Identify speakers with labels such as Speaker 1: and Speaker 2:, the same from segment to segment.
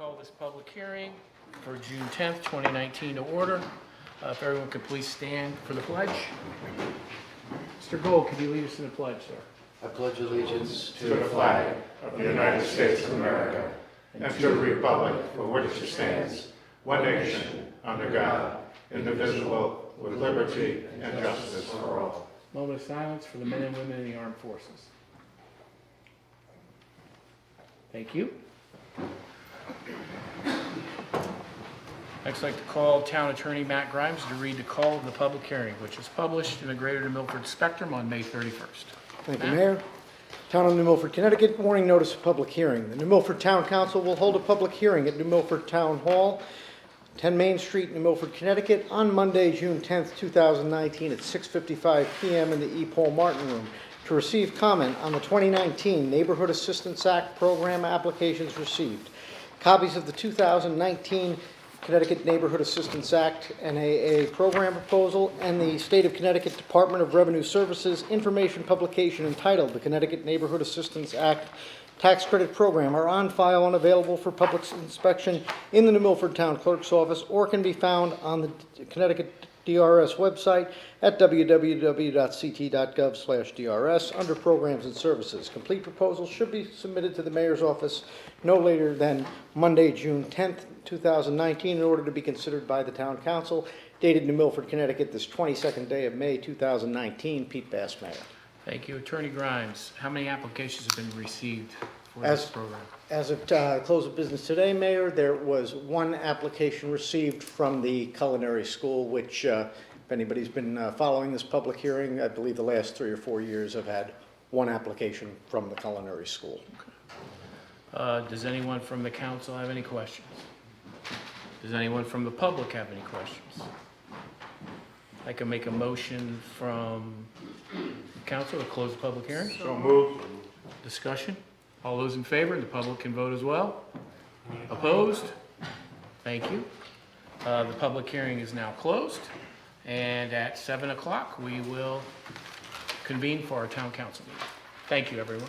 Speaker 1: call this public hearing for June 10th, 2019 to order. If everyone could please stand for the pledge. Mr. Gold, could you lead us in the pledge, sir?
Speaker 2: I pledge allegiance
Speaker 3: to the flag of the United States of America and to the republic for which it stands, one nation, under God, indivisible, with liberty and justice for all.
Speaker 1: Moment of silence for the men and women in the armed forces. Thank you. Next, I'd like to call Town Attorney Matt Grimes to read the call of the public hearing, which is published in the Greater New Milford Spectrum on May 31st.
Speaker 4: Thank you, Mayor. Town of New Milford, Connecticut, warning notice of public hearing. The New Milford Town Council will hold a public hearing at New Milford Town Hall, 10 Main Street, New Milford, Connecticut, on Monday, June 10th, 2019 at 6:55 p.m. in the E. Paul Martin Room to receive comment on the 2019 Neighborhood Assistance Act program applications received. Copies of the 2019 Connecticut Neighborhood Assistance Act NAA program proposal and the State of Connecticut Department of Revenue Services information publication entitled The Connecticut Neighborhood Assistance Act Tax Credit Program are on file and available for public inspection in the New Milford Town Clerk's office or can be found on the Connecticut DRS website at www.ct.gov/DRS under Programs and Services. Complete proposals should be submitted to the Mayor's office no later than Monday, June 10th, 2019 in order to be considered by the Town Council. Dated New Milford, Connecticut, this 22nd day of May 2019. Pete Bass, Mayor.
Speaker 1: Thank you. Attorney Grimes, how many applications have been received for this program?
Speaker 4: As of close of business today, Mayor, there was one application received from the culinary school, which, if anybody's been following this public hearing, I believe the last 3 or 4 years have had one application from the culinary school.
Speaker 1: Okay. Does anyone from the council have any questions? Does anyone from the public have any questions? I can make a motion from council to close the public hearing.
Speaker 3: So moved.
Speaker 1: Discussion? All those in favor, and the public can vote as well. Opposed? Thank you. The public hearing is now closed, and at 7 o'clock we will convene for our town council meeting. Thank you, everyone.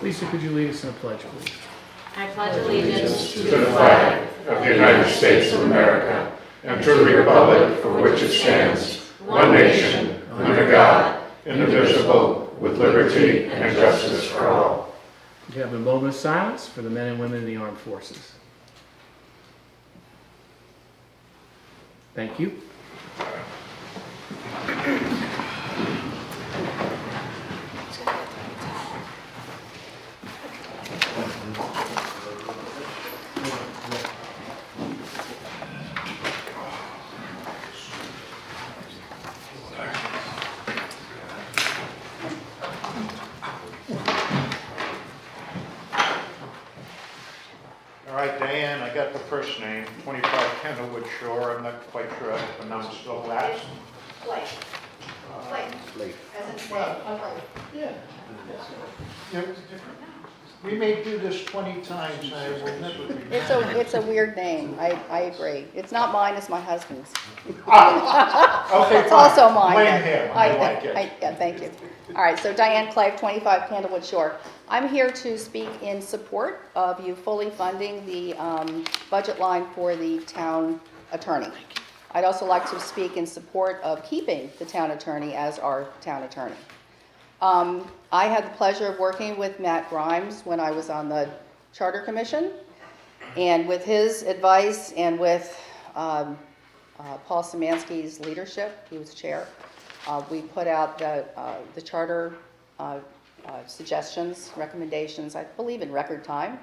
Speaker 1: Lisa, could you lead us in a pledge, please?
Speaker 5: I pledge allegiance
Speaker 3: To the flag of the United States of America and to the republic for which it stands, one nation, under God, indivisible, with liberty and justice for all.
Speaker 1: Could you have a moment of silence for the men and women in the armed forces? Thank you.
Speaker 3: All right, Diane, I got the first name, 25 Kendallwood Shore. I'm not quite sure how to pronounce the last.
Speaker 6: Blake.
Speaker 2: Late.
Speaker 6: As in Blake.
Speaker 3: Yeah. We may do this 20 times, and I will never be.
Speaker 6: It's a weird name, I agree. It's not mine, it's my husband's.
Speaker 3: Okay,
Speaker 6: It's
Speaker 3: fine.
Speaker 6: also mine.
Speaker 3: Blame
Speaker 6: but
Speaker 3: him, I like it.
Speaker 6: Yeah, thank you. All right, so Diane Clave, 25 Candlewood Shore. I'm here to speak in support of you fully funding the budget line for the town attorney. I'd also like to speak in support of keeping the town attorney as our town attorney. I had the pleasure of working with Matt Grimes when I was on the Charter Commission, and with his advice and with Paul Szymanski's leadership, he was chair, we put out the charter suggestions, recommendations, I believe in record time.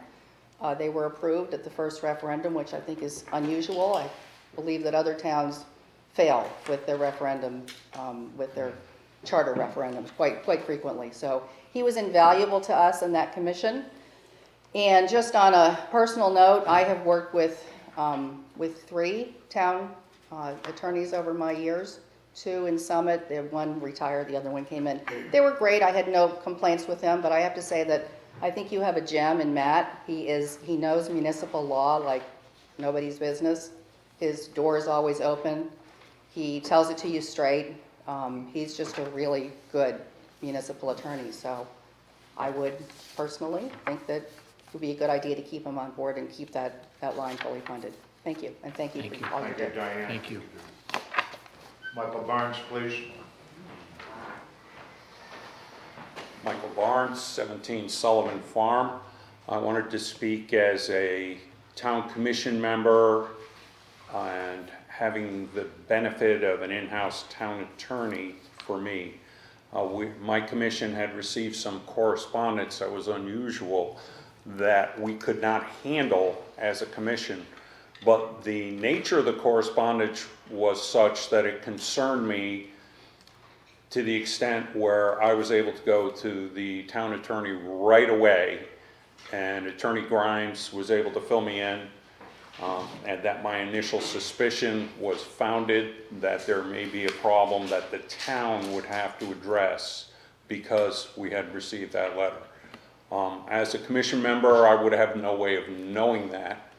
Speaker 6: They were approved at the first referendum, which I think is unusual. I believe that other towns fail with their referendum, with their charter referendums quite frequently. So he was invaluable to us in that commission. And just on a personal note, I have worked with 3 town attorneys over my years, 2 in Summit. One retired, the other one came in. They were great. I had no complaints with them, but I have to say that I think you have a gem in Matt. He knows municipal law like nobody's business. His door is always open. He tells it to you straight. He's just a really good municipal attorney, so I would personally think that it would be a good idea to keep him on board and keep that line fully funded. Thank you, and thank you
Speaker 1: Thank
Speaker 6: for
Speaker 1: you.
Speaker 6: all you
Speaker 3: Thank you,
Speaker 6: do.
Speaker 3: Diane.
Speaker 1: Thank you.
Speaker 3: Michael Barnes, please.
Speaker 7: Michael Barnes, 17 Sullivan Farm. I wanted to speak as a town commission member and having the benefit of an in-house town attorney for me. My commission had received some correspondence that was unusual that we could not handle as a commission, but the nature of the correspondence was such that it concerned me to the extent where I was able to go to the town attorney right away, and Attorney Grimes was able to fill me in, and that my initial suspicion was founded that there may be a problem that the town would have to address because we had received that letter. As a commission member, I would have no way of knowing that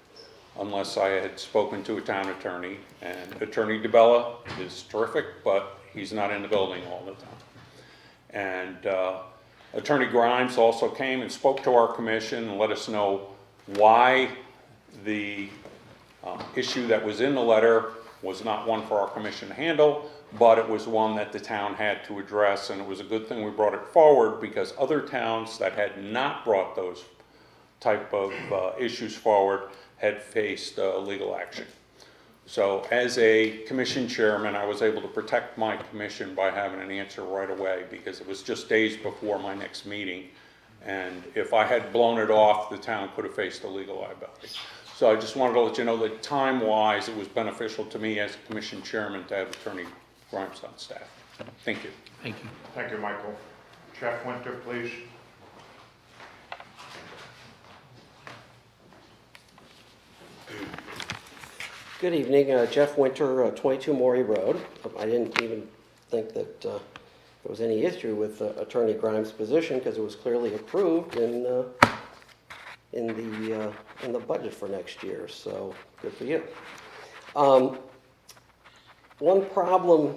Speaker 7: unless I had spoken to a town attorney, and Attorney DeBella is terrific, but he's not in the building all the time. And Attorney Grimes also came and spoke to our commission and let us know why the issue that was in the letter was not one for our commission to handle, but it was one that the town had to address, and it was a good thing we brought it forward because other towns that had not brought those type of issues forward had faced legal action. So as a commission chairman, I was able to protect my commission by having an answer right away because it was just days before my next meeting. And if I had blown it off, the town could have faced a legal liability. So I just wanted to let you know that time-wise, it was beneficial to me as a commission chairman to have Attorney Grimes on staff. Thank you.
Speaker 1: Thank you.
Speaker 3: Thank you, Michael. Jeff Winter, please.
Speaker 8: Good evening, Jeff Winter, 22 Morey Road. I didn't even think that there was any issue with Attorney Grimes' position because it was clearly approved in the budget for next year. So good for you. One problem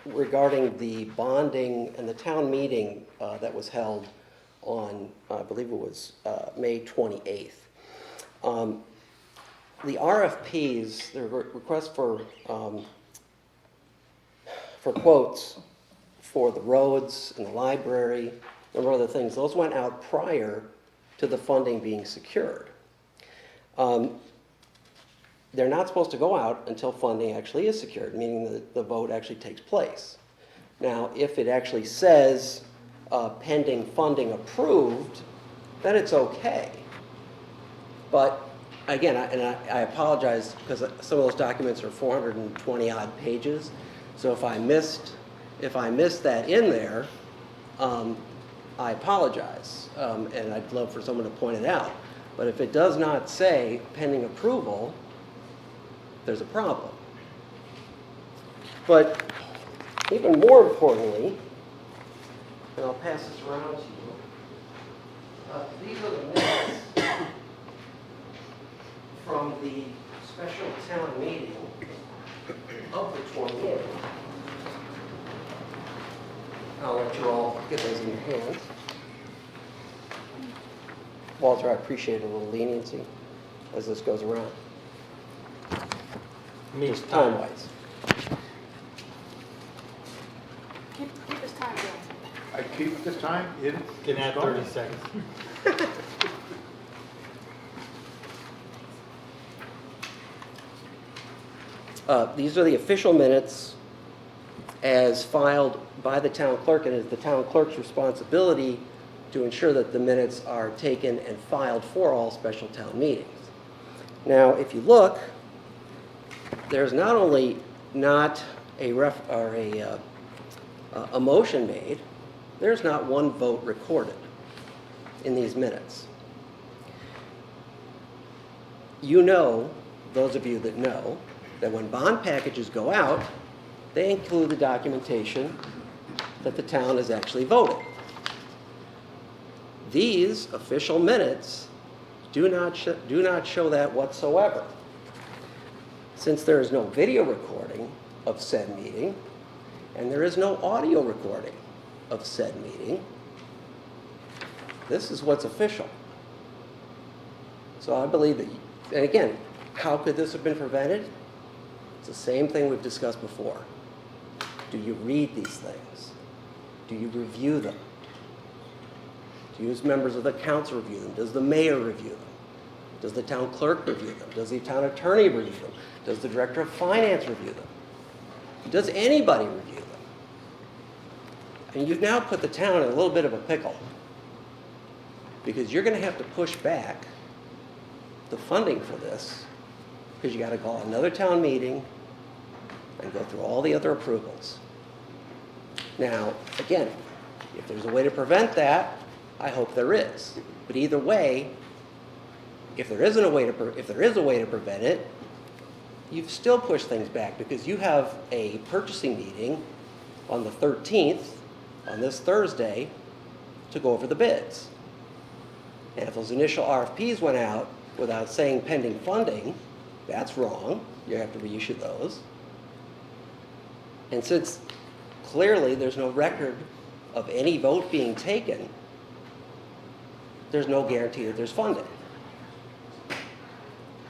Speaker 8: regarding the bonding and the town meeting that was held on, I believe it was May 28th. The RFPs, the requests for quotes for the roads and the library, a number of other things, those went out prior to the funding being secured. They're not supposed to go out until funding actually is secured, meaning that the vote actually takes place. Now, if it actually says pending funding approved, then it's okay. But again, I apologize because some of those documents are 420 odd pages. So if I missed that in there, I apologize, and I'd love for someone to point it out. But if it does not say pending approval, there's a problem. But even more importantly, and I'll pass this around to you, these are the minutes from the special town meeting of the 28th. I'll let you all get those in your hands. Walter, I appreciate a little leniency as this goes around. Just time-wise.
Speaker 6: Keep his time going.
Speaker 3: I keep the time in.
Speaker 2: Can add 30 seconds.
Speaker 8: These are the official minutes as filed by the town clerk, and it's the town clerk's responsibility to ensure that the minutes are taken and filed for all special town meetings. Now, if you look, there's not only not a motion made, there's not one vote recorded in these minutes. You know, those of you that know, that when bond packages go out, they include the documentation that the town has actually voted. These official minutes do not show that whatsoever. Since there is no video recording of said meeting, and there is no audio recording of said meeting, this is what's official. So I believe that, and again, how could this have been prevented? It's the same thing we've discussed before. Do you read these things? Do you review them? Do members of the council review them? Does the mayor review them? Does the town clerk review them? Does the town attorney review them? Does the director of finance review them? Does anybody review them? And you've now put the town in a little bit of a pickle because you're going to have to push back the funding for this because you got to call another town meeting and go through all the other approvals. Now, again, if there's a way to prevent that, I hope there is. But either way, if there is a way to prevent it, you've still pushed things back because you have a purchasing meeting on the 13th, on this Thursday, to go over the bids. And if those initial RFPs went out without saying pending funding, that's wrong. You have to reissue those. And since clearly there's no record of any vote being taken, there's no guarantee that there's funding.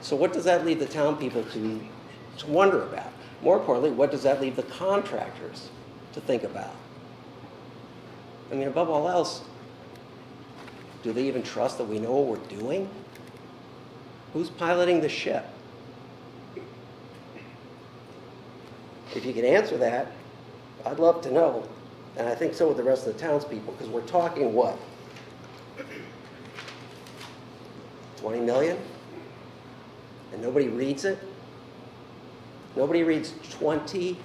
Speaker 8: So what does that leave the town people to wonder about? More importantly, what does that leave the contractors to think about? I mean, above all else, do they even trust that we know what we're doing? Who's piloting the ship? If you can answer that, I'd love to know. And I think so with the rest of the townspeople, because we're talking what? 20 million? And nobody reads it? Nobody reads $20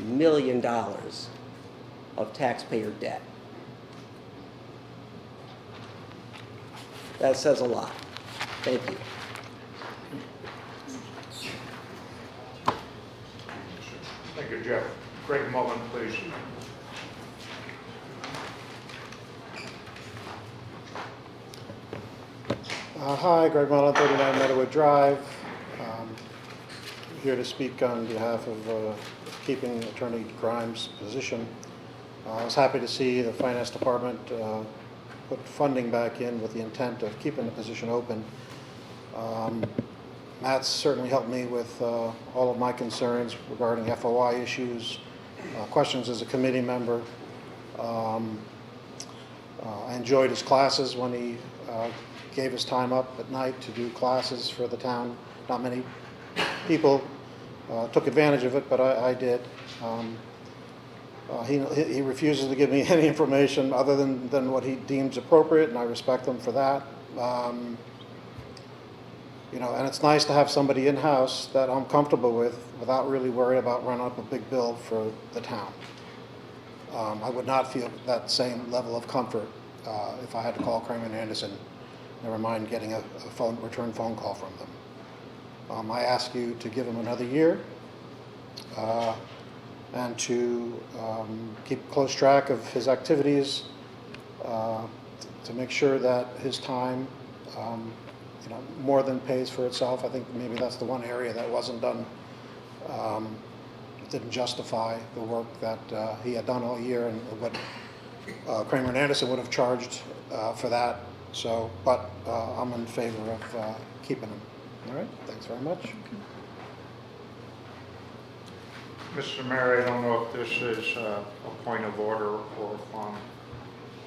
Speaker 8: million of taxpayer debt. That says a lot. Thank you.
Speaker 3: Thank you, Jeff. Greg Mullen, please.
Speaker 9: Hi, Greg Mullen, 39 Meadowood Drive. Here to speak on behalf of keeping Attorney Grimes' position. I was happy to see the Finance Department put funding back in with the intent of keeping the position open. Matt's certainly helped me with all of my concerns regarding FOI issues, questions as a committee member. I enjoyed his classes when he gave his time up at night to do classes for the town. Not many people took advantage of it, but I did. He refuses to give me any information other than what he deems appropriate, and I respect him for that. You know, and it's nice to have somebody in-house that I'm comfortable with without really worrying about running up a big bill for the town. I would not feel that same level of comfort if I had to call Kramer and Anderson, never mind getting a return phone call from them. I ask you to give him another year and to keep close track of his activities, to make sure that his time you know, more than pays for itself. I think maybe that's the one area that wasn't done, didn't justify the work that he had done all year and what Kramer and Anderson would have charged for that. So, but I'm in favor of keeping him. All right, thanks very much.
Speaker 3: Mr. Mayor, I don't know if this is a point of order or if I'm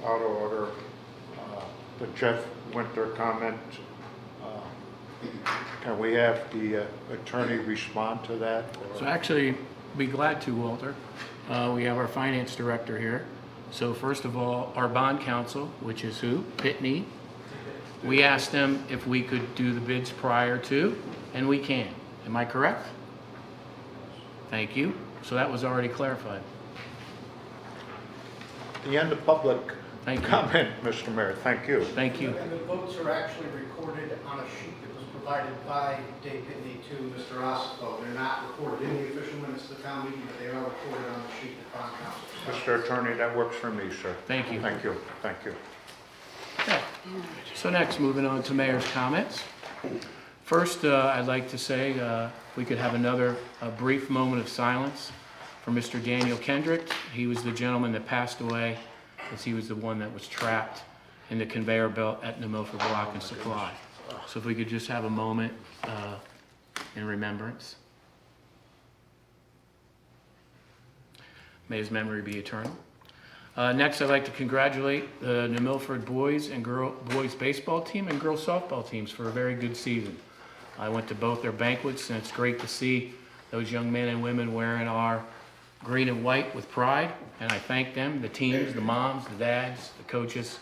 Speaker 3: out of order. The Jeff Winter comment, can we have the attorney respond to that?
Speaker 1: So actually, be glad to, Walter. We have our finance director here. So first of all, our bond counsel, which is who? Pitney. We asked them if we could do the bids prior to, and we can. Am I correct? Thank you. So that was already clarified.
Speaker 3: The end of public
Speaker 1: Thank you.
Speaker 3: comment, Mr. Mayor. Thank you.
Speaker 1: Thank you.
Speaker 4: And the votes are actually recorded on a sheet that was provided by Dave Pitney to Mr. Ossoff. They're not recorded in the official minutes of the town meeting, but they are recorded on the sheet that bond counsel.
Speaker 3: Mr. Attorney, that works for me, sir.
Speaker 1: Thank you.
Speaker 3: Thank you. Thank you.
Speaker 1: Okay. So next, moving on to mayor's comments. First, I'd like to say if we could have another brief moment of silence for Mr. Daniel Kendrick. He was the gentleman that passed away as he was the one that was trapped in the conveyor belt at New Milford Block and Supply. So if we could just have a moment in remembrance. May his memory be eternal. Next, I'd like to congratulate the New Milford boys and boys baseball team and girls softball teams for a very good season. I went to both their banquets, and it's great to see those young men and women wearing our green and white with pride, and I thank them, the teams, the moms, the dads, the coaches,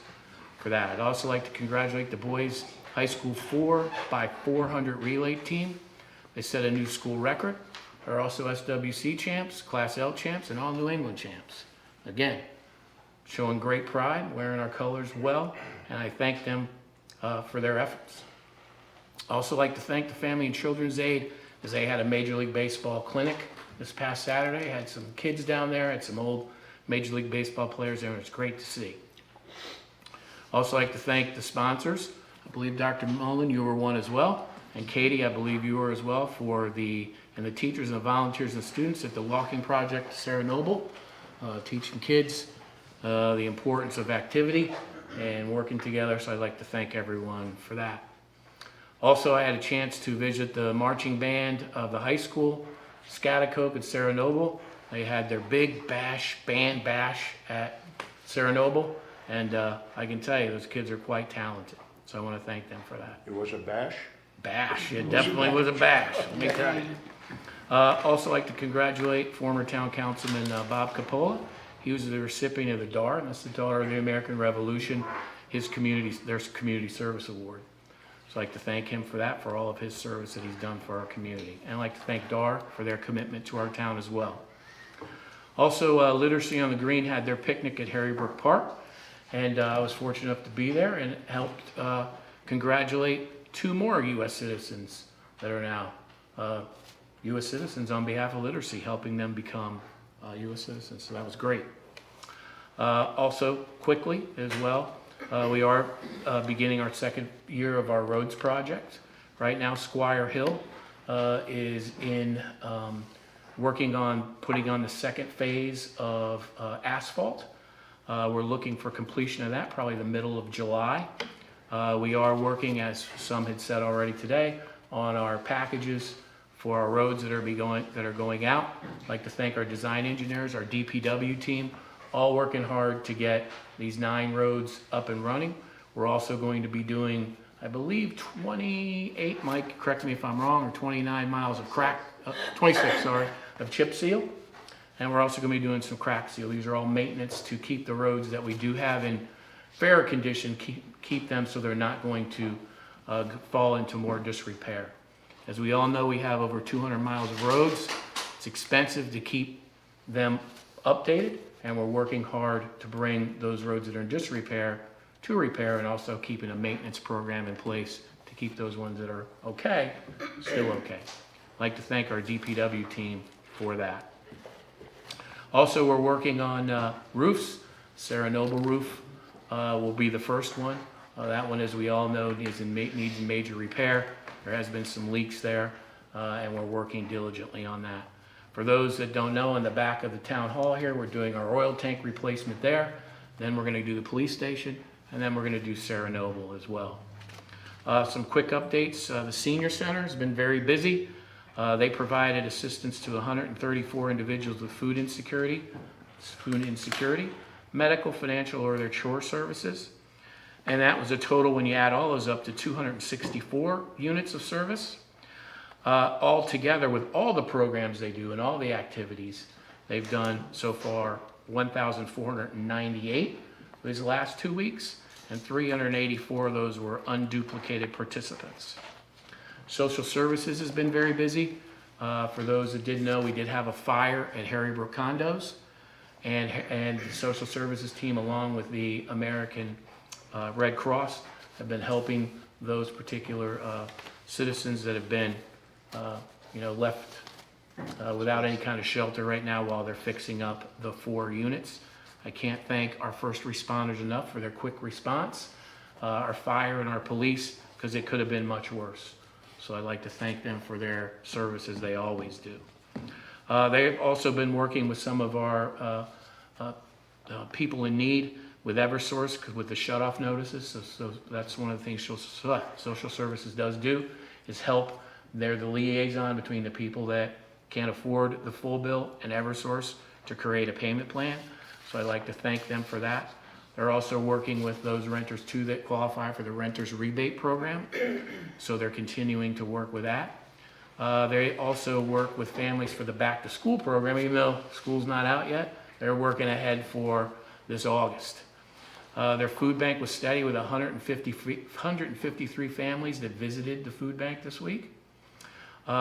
Speaker 1: for that. I'd also like to congratulate the boys high school 4x400 relay team. They set a new school record. They're also SWC champs, Class L champs, and all New England champs. Again, showing great pride, wearing our colors well, and I thank them for their efforts. I also like to thank the Family and Children's Aid as they had a Major League Baseball clinic this past Saturday. Had some kids down there, had some old Major League Baseball players there, and it's great to see. Also like to thank the sponsors. I believe Dr. Mullen, you were one as well, and Katie, I believe you were as well, and the teachers and the volunteers and students at the Walking Project Sarah Noble, teaching kids the importance of activity and working together, so I'd like to thank everyone for that. Also, I had a chance to visit the marching band of the high school, Scaticoke and Sarah Noble. They had their big band bash at Sarah Noble, and I can tell you those kids are quite talented, so I want to thank them for that.
Speaker 3: It was a bash?
Speaker 1: Bash, it definitely was a bash, let me tell you. Also like to congratulate former town councilman Bob Capola. He was the recipient of the DAR, and that's the Daughter of the American Revolution, their community service award. So I'd like to thank him for that, for all of his service that he's done for our community. And I'd like to thank DAR for their commitment to our town as well. Also, Literacy on the Green had their picnic at Harrybrook Park, and I was fortunate enough to be there and helped congratulate 2 more U.S. citizens that are now U.S. citizens on behalf of literacy, helping them become U.S. citizens. So that was great. Also, quickly as well, we are beginning our 2nd year of our roads project. Right now, Squire Hill is working on putting on the 2nd phase of asphalt. We're looking for completion of that, probably the middle of July. We are working, as some had said already today, on our packages for our roads that are going out. I'd like to thank our design engineers, our DPW team, all working hard to get these 9 roads up and running. We're also going to be doing, I believe, 28, Mike, correct me if I'm wrong, or 29 miles of 26, of chip seal. And we're also going to be doing some crack seal. These are all maintenance to keep the roads that we do have in fair condition, keep them so they're not going to fall into more disrepair. As we all know, we have over 200 miles of roads. It's expensive to keep them updated, and we're working hard to bring those roads that are in disrepair to repair, and also keeping a maintenance program in place to keep those ones that are okay still okay. I'd like to thank our DPW team for that. Also, we're working on roofs. Sarah Noble roof will be the first one. That one, as we all know, needs major repair. There has been some leaks there, and we're working diligently on that. For those that don't know, in the back of the town hall here, we're doing our oil tank replacement there. Then we're going to do the police station, and then we're going to do Sarah Noble as well. Some quick updates. The senior center has been very busy. They provided assistance to 134 individuals with food insecurity, medical, financial, or their chore services. And that was a total, when you add all those up, to 264 units of service. All together, with all the programs they do and all the activities, they've done so far 1,498 these last 2 weeks, and 384 of those were unduplicated participants. Social services has been very busy. For those that didn't know, we did have a fire at Harrybrook Condos, and the social services team, along with the American Red Cross, have been helping those particular citizens that have been left without any kind of shelter right now while they're fixing up the 4 units. I can't thank our first responders enough for their quick response, our fire and our police, because it could have been much worse. So I'd like to thank them for their services. They always do. They've also been working with some of our people in need with Eversource with the shut-off notices. So that's one of the things social services does do, is help. They're the liaison between the people that can't afford the full bill and Eversource to create a payment plan. So I'd like to thank them for that. They're also working with those renters too that qualify for the renter's rebate program. So they're continuing to work with that. They also work with families for the back to school program. Even though school's not out yet, they're working ahead for this August. Their food bank was steady with 153 families that visited the food bank this week. They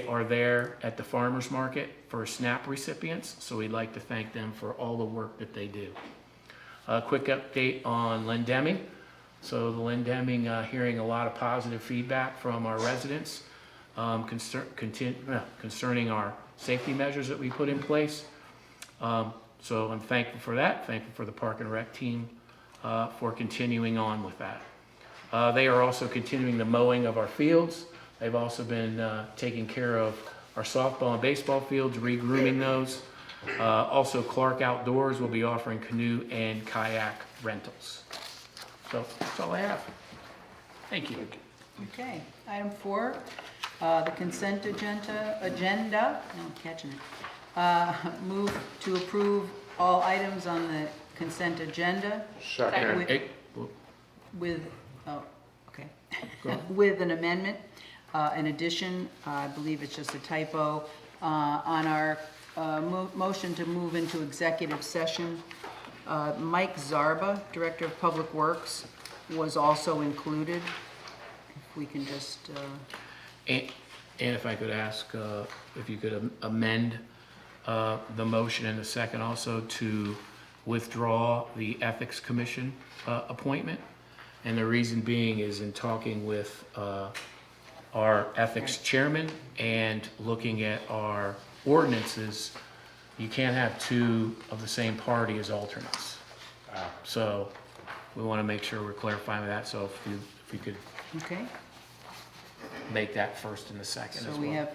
Speaker 1: are there at the farmers market for SNAP recipients, so we'd like to thank them for all the work that they do. A quick update on Lindeming. So the Lindeming, hearing a lot of positive feedback from our residents concerning our safety measures that we put in place. So I'm thankful for that, thankful for the Park and Rec team for continuing on with that. They are also continuing the mowing of our fields. They've also been taking care of our softball and baseball fields, re-grooming those. Also, Clark Outdoors will be offering canoe and kayak rentals. So that's all I have. Thank you.
Speaker 10: Okay, item 4, the consent agenda, no, I'm catching it. Move to approve all items on the consent agenda
Speaker 3: Second.
Speaker 10: with with an amendment. In addition, I believe it's just a typo, on our motion to move into executive session, Mike Zarba, Director of Public Works, was also included. If we can just...
Speaker 1: And if I could ask if you could amend the motion in a second also to withdraw the Ethics Commission appointment. And the reason being is in talking with our ethics chairman and looking at our ordinances, you can't have 2 of the same party as alternates. So we want to make sure we're clarifying that. So if you could
Speaker 10: Okay.
Speaker 1: make that first and the second as well.
Speaker 10: So we have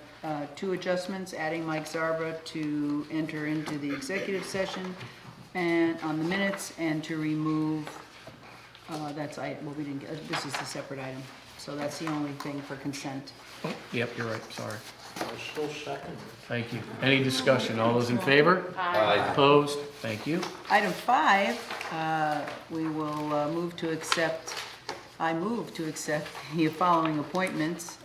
Speaker 10: 2 adjustments, adding Mike Zarba to enter into the executive session and on the minutes, and to remove, we didn't get, this is a separate item. So that's the only thing for consent.
Speaker 1: Oh, yep, you're right, sorry.
Speaker 3: I still second.
Speaker 1: Thank you. Any discussion? All those in favor?
Speaker 2: Aye.
Speaker 1: Opposed? Thank you.
Speaker 10: Item 5, we will move to accept, I move to accept the following appointments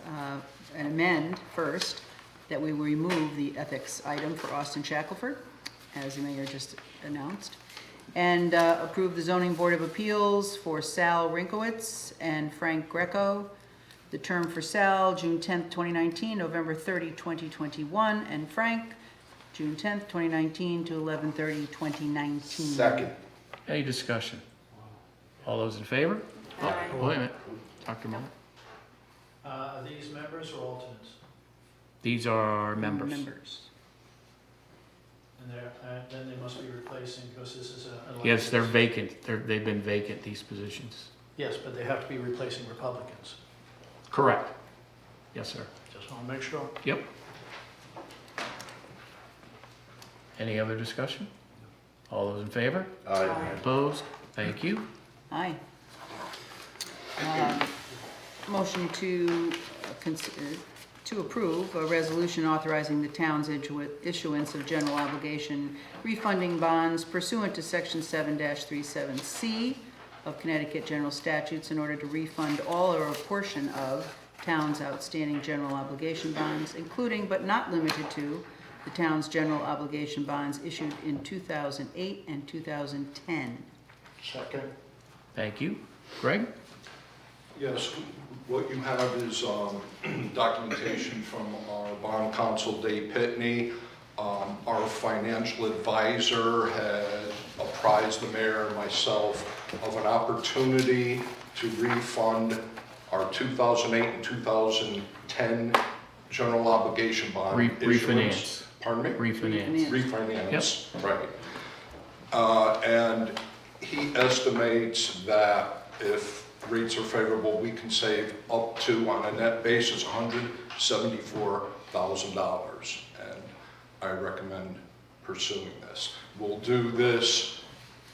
Speaker 10: and amend first that we will remove the ethics item for Austin Shackelford, as the mayor just announced, and approve the zoning board of appeals for Sal Rinkowitz and Frank Greco. The term for Sal, June 10th, 2019, November 30, 2021, and Frank, June 10th, 2019 to 11/30/2019.
Speaker 2: Second.
Speaker 1: Any discussion? All those in favor? Oh, wait a minute. Dr. Muller.
Speaker 11: Are these members or alternates?
Speaker 1: These are members.
Speaker 11: And then they must be replacing, because this is a.
Speaker 1: Yes, they're vacant. They've been vacant, these positions.
Speaker 11: Yes, but they have to be replacing Republicans.
Speaker 1: Correct. Yes, sir.
Speaker 11: Just want to make sure.
Speaker 1: Yep. Any other discussion? All those in favor?
Speaker 2: Aye.
Speaker 1: Opposed? Thank you.
Speaker 10: Aye. Motion to approve a resolution authorizing the town's issuance of general obligation refunding bonds pursuant to Section 7-37C of Connecticut General Statutes in order to refund all or a portion of town's outstanding general obligation bonds, including but not limited to the town's general obligation bonds issued in 2008 and 2010.
Speaker 3: Second.
Speaker 1: Thank you. Greg?
Speaker 12: Yes, what you have is documentation from our bond counsel, Dave Pitney. Our financial advisor had apprised the mayor and myself of an opportunity to refund our 2008 and 2010 general obligation bond issuance.
Speaker 1: Refinance.
Speaker 12: Pardon me?
Speaker 1: Refinance.
Speaker 12: Refinance, right. And he estimates that if rates are favorable, we can save up to, on a net basis, $174,000. And I recommend pursuing this. We'll do this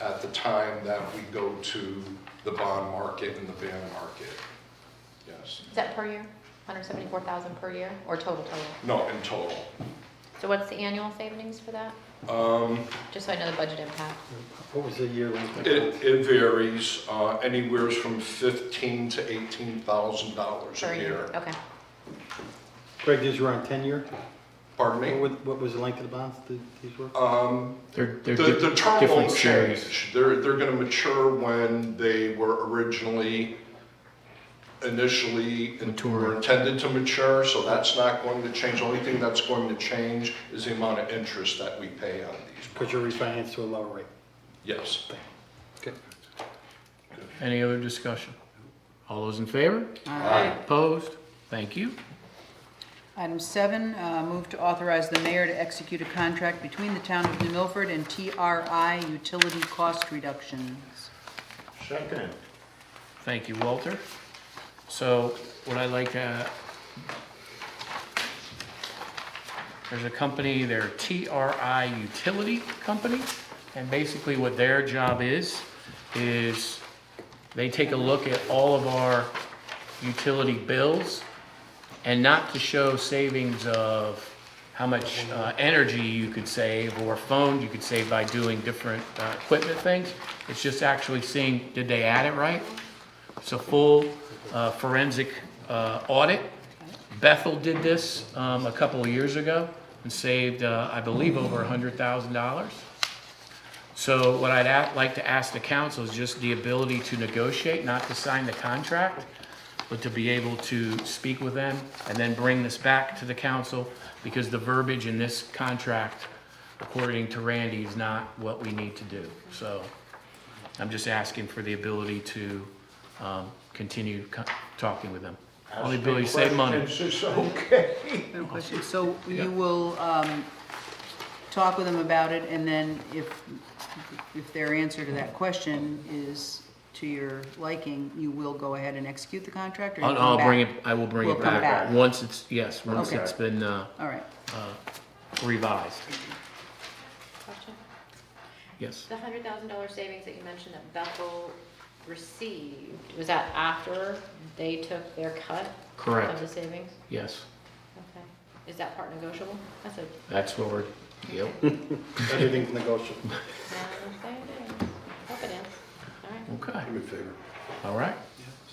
Speaker 12: at the time that we go to the bond market and the bond market. Yes.
Speaker 5: Is that per year? 174,000 per year, or total?
Speaker 12: No, in total.
Speaker 5: So what's the annual savings for that? Just so I know the budget impact.
Speaker 11: What was the yearly?
Speaker 12: It varies, anywhere from $15,000 to $18,000
Speaker 5: Per
Speaker 12: a year.
Speaker 5: Okay.
Speaker 11: Greg, these were on 10-year?
Speaker 12: Pardon me?
Speaker 11: What was the length of the bonds these were?
Speaker 12: The term
Speaker 1: different
Speaker 12: won't
Speaker 1: series.
Speaker 12: change. They're going to mature when they were initially were intended to mature, so that's not going to change. The only thing that's going to change is the amount of interest that we pay on these.
Speaker 11: Because you're refinanced to a lower rate.
Speaker 12: Yes.
Speaker 11: Okay.
Speaker 1: Any other discussion? All those in favor?
Speaker 2: Aye.
Speaker 1: Opposed? Thank you.
Speaker 10: Item 7, move to authorize the mayor to execute a contract between the town of New Milford and TRI utility cost reductions.
Speaker 3: Second.
Speaker 1: Thank you, Walter. So what I'd like to, there's a company, they're TRI Utility Company, and basically what their job is they take a look at all of our utility bills, and not to show savings of how much energy you could save or phones you could save by doing different equipment things. It's just actually seeing, did they add it right? It's a full forensic audit. Bethel did this a couple of years ago and saved, I believe, over $100,000. So what I'd like to ask the council is just the ability to negotiate, not to sign the contract, but to be able to speak with them and then bring this back to the council, because the verbiage in this contract, according to Randy, is not what we need to do. So I'm just asking for the ability to continue talking with them. Only ability to save money.
Speaker 3: It's okay.
Speaker 10: No question. So you will talk with them about it, and then if their answer to that question is to your liking, you will go ahead and execute the contract, or you come
Speaker 1: I'll
Speaker 10: back?
Speaker 1: bring it, I will bring
Speaker 10: We'll
Speaker 1: it
Speaker 10: come
Speaker 1: back
Speaker 10: back.
Speaker 1: once it's, yes, once
Speaker 10: Okay.
Speaker 1: it's been
Speaker 10: All right.
Speaker 1: revised.
Speaker 5: Gotcha.
Speaker 1: Yes.
Speaker 5: The $100,000 savings that you mentioned that Bethel received, was that after they took their cut
Speaker 1: Correct.
Speaker 5: of the savings?
Speaker 1: Yes.
Speaker 5: Okay. Is that part negotiable? That's a,
Speaker 1: That's what we're, yep.
Speaker 9: Anything's negotiable.
Speaker 5: there it is. Hope it is. All right.
Speaker 1: Okay.
Speaker 2: I'm in favor.
Speaker 1: All right.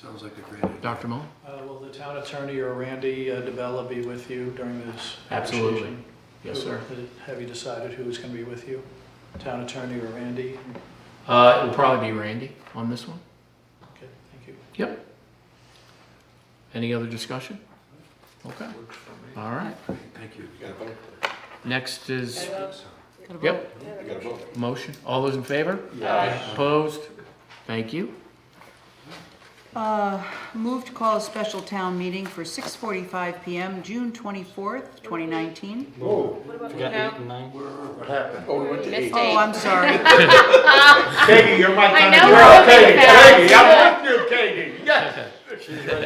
Speaker 2: Sounds like a great idea.
Speaker 1: Dr. Mull?
Speaker 11: Will the town attorney or Randy DeBella be with you during this
Speaker 1: Absolutely.
Speaker 11: negotiation?
Speaker 1: Yes, sir.
Speaker 11: Have you decided who's going to be with you? Town attorney or Randy?
Speaker 1: It will probably be Randy on this one.
Speaker 11: Okay, thank you.
Speaker 1: Yep. Any other discussion? Okay.
Speaker 2: Works for me.
Speaker 1: All right.
Speaker 2: Thank you.
Speaker 12: You gotta vote.
Speaker 1: Next is,
Speaker 10: Gotta vote.
Speaker 1: yep,
Speaker 12: You gotta vote.
Speaker 1: motion. All those in favor? Opposed? Thank you.
Speaker 10: Move to call a special town meeting for 6:45 PM, June 24th, 2019.
Speaker 2: What happened?
Speaker 12: Oh, we went to
Speaker 5: Missed
Speaker 12: 8.
Speaker 10: Oh, I'm sorry.
Speaker 3: Katie, you're my
Speaker 5: I
Speaker 3: kind
Speaker 5: know
Speaker 3: of
Speaker 5: we're
Speaker 3: girl.
Speaker 5: moving fast.
Speaker 3: Katie, I'm with you, Katie. Yes.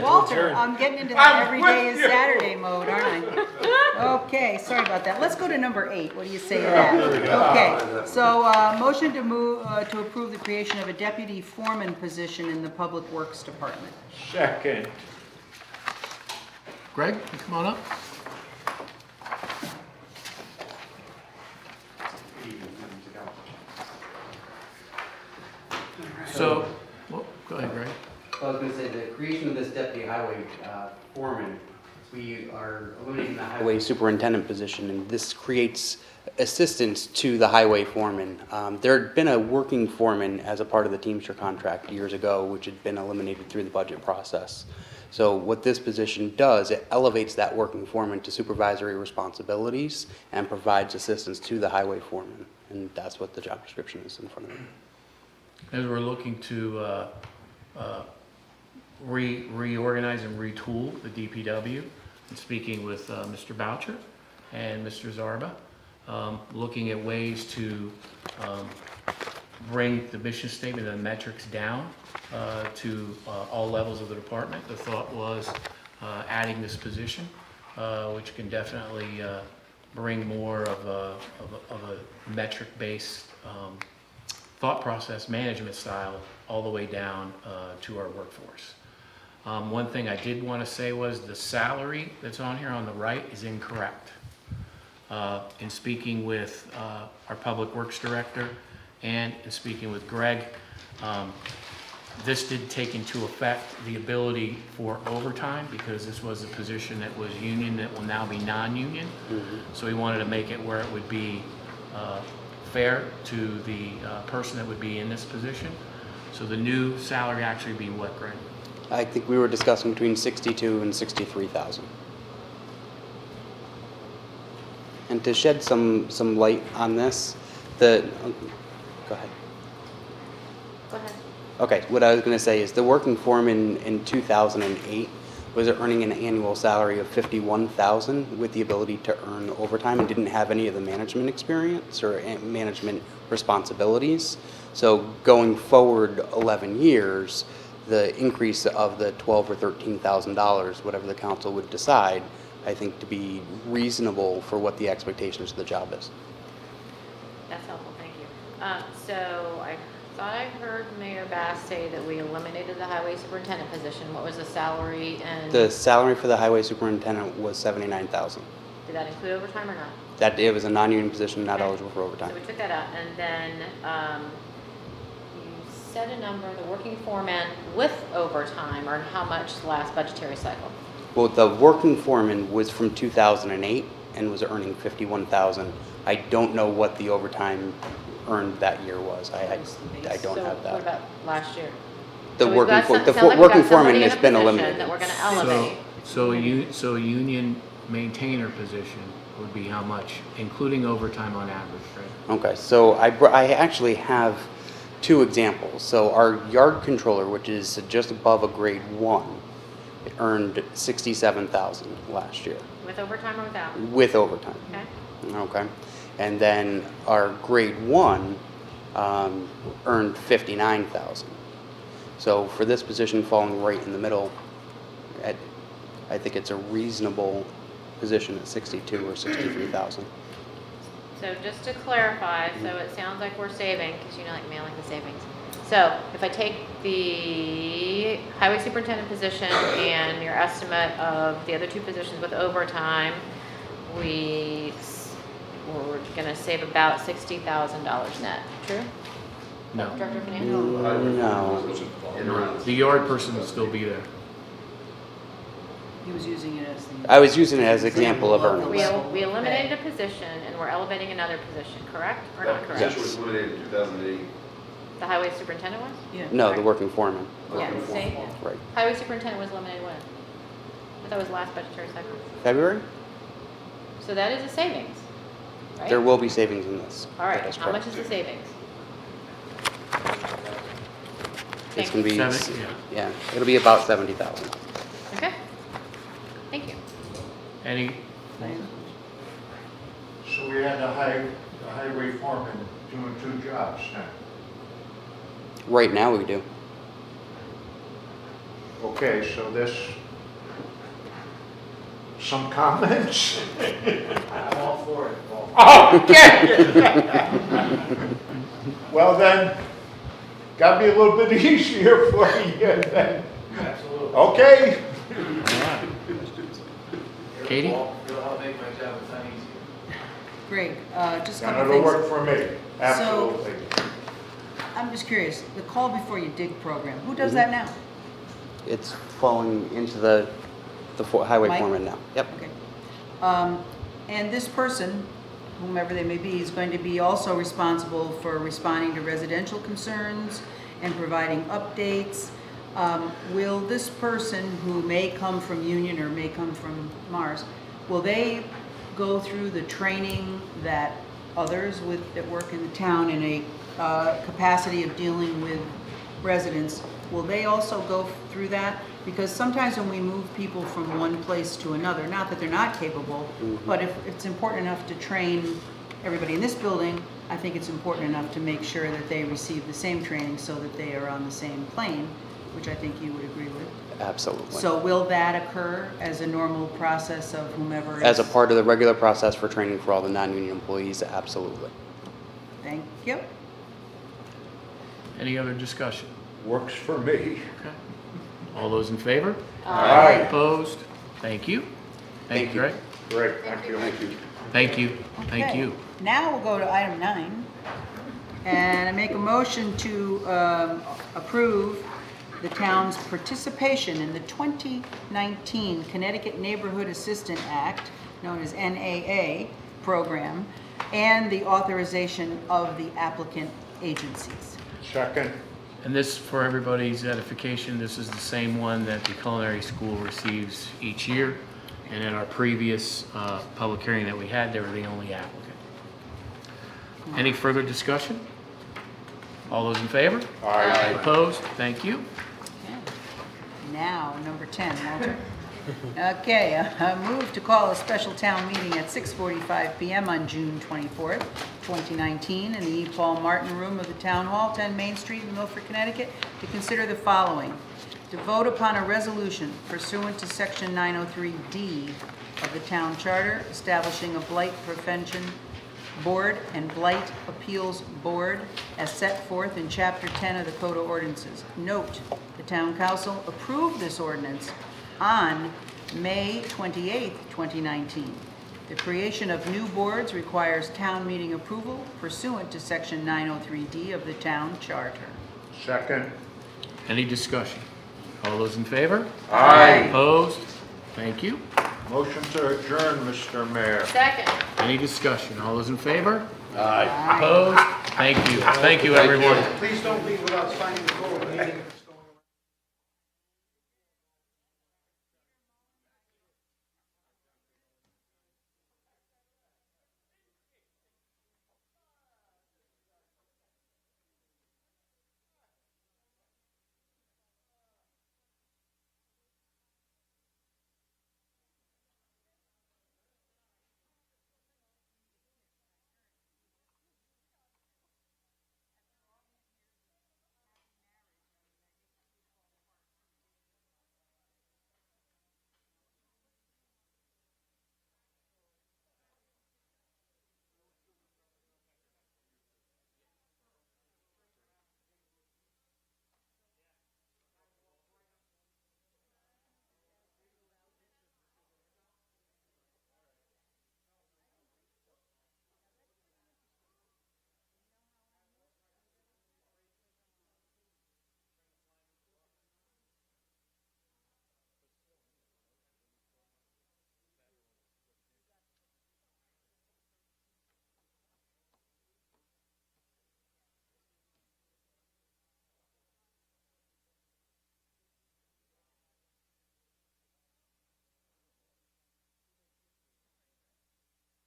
Speaker 10: Walter, I'm getting into
Speaker 3: I'm
Speaker 10: the every day
Speaker 3: with
Speaker 10: is
Speaker 3: you.
Speaker 10: Saturday mode, aren't I? Okay, sorry about that. Let's go to number 8. What do you say to that? Okay, so motion to move, to approve the creation of a deputy foreman position in the Public Works Department.
Speaker 3: Second.
Speaker 1: Greg, you come on up. So, well, go ahead, Greg.
Speaker 13: I was going to say, the creation of this deputy highway foreman, we are eliminating the highway superintendent position, and this creates assistance to the highway foreman. There had been a working foreman as a part of the Teamster contract years ago, which had been eliminated through the budget process. So what this position does, it elevates that working foreman to supervisory responsibilities and provides assistance to the highway foreman, and that's what the job description is in front of me.
Speaker 1: As we're looking to reorganize and retool the DPW, and speaking with Mr. Boucher and Mr. Zarba, looking at ways to bring the mission statement and the metrics down to all levels of the department. The thought was adding this position, which can definitely bring more of a metric-based thought process, management style, all the way down to our workforce. One thing I did want to say was the salary that's on here on the right is incorrect. In speaking with our Public Works Director and in speaking with Greg, this did take into effect the ability for overtime because this was a position that was union that will now be non-union. So we wanted to make it where it would be fair to the person that would be in this position. So the new salary actually be what, Greg?
Speaker 13: I think we were discussing between 62 and 63,000. And to shed some light on this, go ahead.
Speaker 5: Go ahead.
Speaker 13: Okay, what I was going to say is the working foreman in 2008 was earning an annual salary of $51,000 with the ability to earn overtime and didn't have any of the management experience or management responsibilities. So going forward 11 years, the increase of the $12,000 or $13,000, whatever the council would decide, I think to be reasonable for what the expectations of the job is.
Speaker 5: That's helpful, thank you. So I thought I heard Mayor Bass say that we eliminated the highway superintendent position. What was the salary and?
Speaker 13: The salary for the highway superintendent was $79,000.
Speaker 5: Did that include overtime or not?
Speaker 13: That it was a non-union position, not
Speaker 5: Okay.
Speaker 13: eligible for overtime.
Speaker 5: So we took that out, and then you said a number, the working foreman with overtime, or how much last budgetary cycle?
Speaker 13: Well, the working foreman was from 2008 and was earning $51,000. I don't know what the overtime earned that year was. I don't have
Speaker 5: So what
Speaker 13: that.
Speaker 5: about last year?
Speaker 13: The
Speaker 5: So we've
Speaker 13: working
Speaker 5: got
Speaker 13: fo-
Speaker 5: some-
Speaker 13: the
Speaker 5: sounds
Speaker 13: fo-
Speaker 5: like we've got
Speaker 13: working foreman
Speaker 5: somebody in
Speaker 13: has
Speaker 5: a
Speaker 13: been
Speaker 5: position
Speaker 13: eliminated.
Speaker 5: that we're gonna elevate.
Speaker 1: So a union maintainer position would be how much, including overtime on average, right?
Speaker 13: Okay, so I actually have two examples. So our yard controller, which is just above a grade 1, earned $67,000 last year
Speaker 5: With overtime or without?
Speaker 13: with overtime.
Speaker 5: Okay.
Speaker 13: Okay, and then our grade 1 earned $59,000. So for this position falling right in the middle, I think it's a reasonable position at $62,000 or $63,000.
Speaker 5: So just to clarify, so it sounds like we're saving, because you know, like mailing the savings. So if I take the highway superintendent position and your estimate of the other two positions with overtime, we're gonna save about $60,000 net, true?
Speaker 1: No.
Speaker 5: Director of Finance?
Speaker 7: No.
Speaker 1: The yard person will still be there.
Speaker 10: He was using it as the.
Speaker 13: I was using it as an example of earnings.
Speaker 5: We eliminated a position and we're elevating another position, correct or not correct?
Speaker 2: Position was eliminated in 2008.
Speaker 5: The highway superintendent was?
Speaker 10: Yeah.
Speaker 13: No, the working foreman.
Speaker 5: Yeah, see?
Speaker 13: Right.
Speaker 5: Highway superintendent was eliminated when? I thought it was last budgetary cycle.
Speaker 13: February?
Speaker 5: So that is a savings, right?
Speaker 13: There will be savings in this.
Speaker 5: All right,
Speaker 13: That is
Speaker 5: how much
Speaker 13: correct.
Speaker 5: is the savings?
Speaker 13: It's
Speaker 5: Thank
Speaker 13: gonna be,
Speaker 1: Seven,
Speaker 13: yeah, it'll be about 70,000.
Speaker 5: Okay, thank you.
Speaker 1: Any,
Speaker 3: So we had the highway foreman doing 2 jobs now.
Speaker 13: Right now we do.
Speaker 3: Okay, so this, some comments?
Speaker 11: I'm all for it, Paul.
Speaker 3: Okay. Well then, gotta be a little bit easier for you then.
Speaker 11: Absolutely.
Speaker 3: Okay.
Speaker 1: all right. Katie?
Speaker 11: It'll help make my job a ton easier.
Speaker 10: Greg, just a
Speaker 3: And
Speaker 10: couple
Speaker 3: it'll
Speaker 10: things.
Speaker 3: work for me, absolutely.
Speaker 10: I'm just curious, the call before you dig program, who does that now?
Speaker 13: It's falling into the highway
Speaker 10: Mike?
Speaker 13: foreman now. Yep.
Speaker 10: Okay. And this person, whomever they may be, is going to be also responsible for responding to residential concerns and providing updates. Will this person, who may come from Union or may come from Mars, will they go through the training that others that work in the town in a capacity of dealing with residents? Will they also go through that? Because sometimes when we move people from one place to another, not that they're not capable, but if it's important enough to train everybody in this building, I think it's important enough to make sure that they receive the same training so that they are on the same plane, which I think you would agree with.
Speaker 13: Absolutely.
Speaker 10: So will that occur as a normal process of whomever is?
Speaker 13: As a part of the regular process for training for all the non-union employees, absolutely.
Speaker 10: Thank you.
Speaker 1: Any other discussion?
Speaker 3: Works for me.
Speaker 1: Okay. All those in favor?
Speaker 3: Aye.
Speaker 1: Opposed? Thank you. Thank you, Greg.
Speaker 3: Great, thank you.
Speaker 2: Thank you.
Speaker 1: Thank you. Thank
Speaker 10: Okay.
Speaker 1: you.
Speaker 10: Now we'll go to item 9, and I make a motion to approve the town's participation in the 2019 Connecticut Neighborhood Assistance Act, known as NAA program, and the authorization of the applicant agencies.
Speaker 3: Second.
Speaker 1: And this, for everybody's edification, this is the same one that the culinary school receives each year. And in our previous public hearing that we had, they were the only applicant. Any further discussion? All those in favor?
Speaker 3: Aye.
Speaker 1: Opposed? Thank you.
Speaker 10: Okay. Now, number 10, Walter. Okay, I move to call a special town meeting at 6:45 PM on June 24th, 2019, in the E. Paul Martin Room of the Town Hall, 10 Main Street in Milford, Connecticut, to consider the following. To vote upon a resolution pursuant to Section 903D of the Town Charter, establishing a blight prevention board and blight appeals board as set forth in Chapter 10 of the Code of Ordinances. Note, the Town Council approved this ordinance on May 28, 2019. The creation of new boards requires town meeting approval pursuant to Section 903D of the Town Charter.
Speaker 3: Second.
Speaker 1: Any discussion? All those in favor?
Speaker 3: Aye.
Speaker 1: Opposed? Thank you.
Speaker 3: Motion to adjourn, Mr. Mayor.
Speaker 5: Second.
Speaker 1: Any discussion? All those in favor?
Speaker 2: Aye.
Speaker 1: Opposed? Thank you. Thank you, everyone.
Speaker 9: Please don't leave without signing the code of the meeting.